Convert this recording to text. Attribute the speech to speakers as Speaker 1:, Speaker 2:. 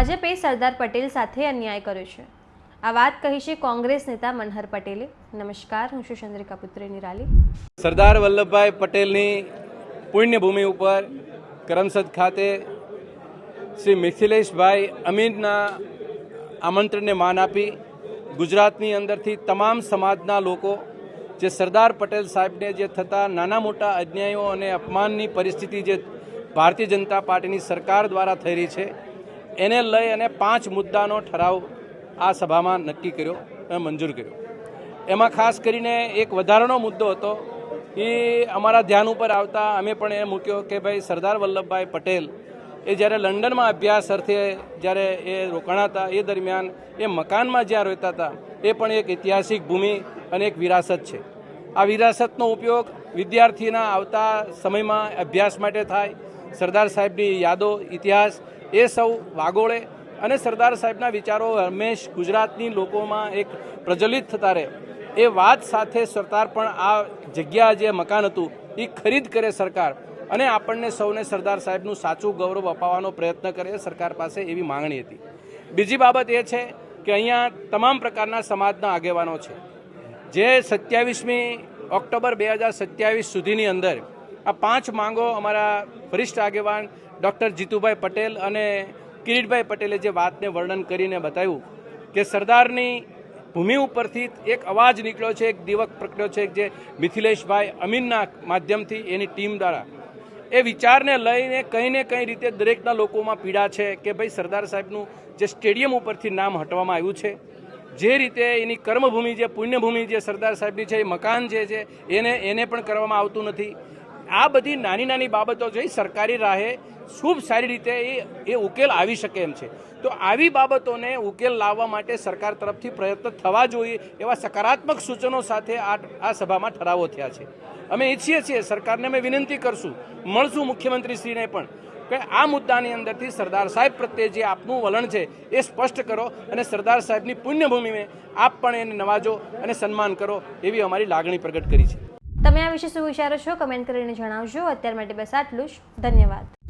Speaker 1: ભાજપે સરદાર પટેલ સાથે અન્યાય કર્યો છે। આ વાત કહી છે કોંગ્રેસ નેતા મનહર પટેલે। નમસ્કાર, હું છું ચંદ્રિકા પુત્રી નિરાલી।
Speaker 2: સરદાર વલ્લભભાઈ પટેલની પુણ્યભૂમિ ઉપર કરમસદ ખાતે શ્રી મિથિલેશભાઈ અમીનના આમંત્રણને માન આપી ગુજરાતની અંદરથી તમામ સમાજના લોકો જે સરદાર પટેલ સાહેબને જે થતા નાના મોટા અન્યાયો અને અપમાનની પરિસ્થિતિ જે ભારતીય જનતા પાર્ટીની સરકાર દ્વારા થઈ રહી છે એને લઈ અને 5 મુદ્દાનો ઠરાવ આ સભામાં નક્કી કર્યો અને મંજૂર કર્યો। એમાં ખાસ કરીને એક વધારાનો મુદ્દો હતો એ અમારા ધ્યાન ઉપર આવતા અમે પણ એ મૂક્યો કે ભાઈ સરદાર વલ્લભભાઈ પટેલ એ જ્યારે લંડનમાં અભ્યાસ અર્થે જ્યારે એ રોકાણા હતા એ દરમિયાન એ મકાનમાં જ્યાં રહેતા હતા એ પણ એક ઐતિહાસિક ભૂમિ અને એક વિરાસત છે। આ વિરાસતનો ઉપયોગ વિદ્યાર્થીના આવતા સમયમાં અભ્યાસ માટે થાય, સરદાર સાહેબની યાદો ઇતિહાસ એ સૌ વાગોળે અને સરદાર સાહેબના વિચારો હંમેશ ગુજરાતની લોકોમાં એક પ્રજ્વલિત થતા રહે એ વાત સાથે સરકાર પણ આ જગ્યા જે મકાન હતું એ ખરીદ કરે સરકાર અને આપણને સૌને સરદાર સાહેબનું સાચું ગૌરવ અપાવવાનો પ્રયત્ન કરે સરકાર પાસે એવી માંગણી હતી। બીજી બાબત એ છે કે અહીંયા તમામ પ્રકારના સમાજના આગેવાનો છે જે 27મી ઓક્ટોબર 2027 સુધીની અંદર આ 5 માંગો અમારા વરિષ્ઠ આગેવાન ડૉક્ટર જીતુભાઈ પટેલ અને કિરીટભાઈ પટેલે જે વાતને વર્ણન કરીને બતાવ્યું કે સરદારની ભૂમિ ઉપરથી એક અવાજ નીકળ્યો છે, એક દીવક પ્રગટ્યો છે જે મિથિલેશભાઈ અમીનના માધ્યમથી એની ટીમ દ્વારા એ વિચારને લઈને કંઈ ને કંઈ રીતે દરેકના લોકોમાં પીડા છે કે ભાઈ સરદાર સાહેબનું જે સ્ટેડિયમ ઉપરથી નામ હટવામાં આવ્યું છે, જે રીતે એની કર્મભૂમિ જે પુણ્યભૂમિ જે સરદાર સાહેબની છે એ મકાન જે છે એને પણ કરવામાં આવતું નથી। આ બધી નાની નાની બાબતો છે સરકારી રાહે ખૂબ સારી રીતે એ ઉકેલ આવી શકે એમ છે। તો આવી બાબતોને ઉકેલ લાવવા માટે સરકાર તરફથી પ્રયત્ન થવા જોઈએ એવા સકારાત્મક સૂચનો સાથે આ સભામાં ઠરાવો થયા છે। અમે ઈચ્છીએ છીએ સરકારને અમે વિનંતી કરશું, મળશું મુખ્યમંત્રીશ્રીને પણ કે આ મુદ્દાની અંદરથી સરદાર સાહેબ પ્રત્યે જે આપનું વલણ છે એ સ્પષ્ટ કરો અને સરદાર સાહેબની પુણ્યભૂમિને આપ પણ એને નવાજો અને સન્માન કરો એવી અમારી લાગણી પ્રગટ કરી છે।
Speaker 1: તમે આ વિશે શું વિચારો છો કમેન્ટ કરીને જણાવજો। અત્યાર માટે બસ આટલું જ। ધન્યવાદ।